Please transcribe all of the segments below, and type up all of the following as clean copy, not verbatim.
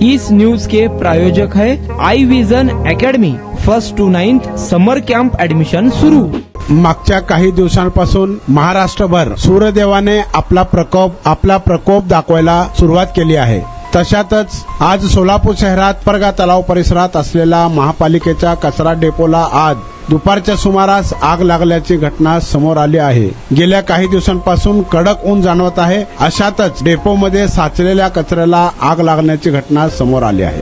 इस news के प्रायोजक है I vision academy. 1st to 9th summer camp admission सुरू। मागच्या काही दिवसांपासून महाराष्ट्रभर सूर्यदेवाने आपला प्रकोप दाखवायला सुरुवात केली आहे। तशातच आज सोलापूर शहरात परगा तलाव परिसरात असलेला महापालिकेच्या कचरा डेपोला आज दुपारच्या सुमारास आग लागल्याची घटना समोर आली आहे। गेल्या काही दिवसांपासून कडक ऊन जाणवत आहे, अशातच डेपोमध्ये साचलेल्या कचऱ्याला आग लागण्याची घटना समोर आली आहे।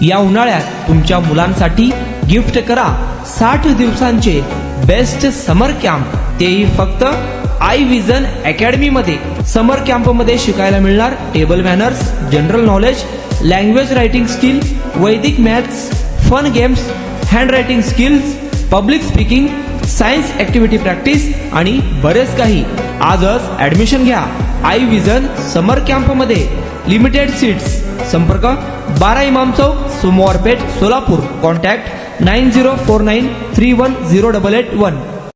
या उन्हाळ्यात तुमच्या मुलांसाठी गिफ्ट करा 60 दिवसांचे बेस्ट समर कॅम्प, तेही फक्त आई विजन अकॅडमी मध्ये। समर कॅम्प मध्ये शिकायला मिळणार table manners, general knowledge, language writing skill, Vedic maths, fun games, handwriting skills, public speaking, science activity practice आणि बरेच काही। आजच ऍडमिशन घ्या आई विजन समर कॅम्प मध्ये। Limited seats. संपर्क 12 इमाम चौक, सोमवारपेठ, सोलापूर। कॉन्टॅक्ट 9049310881।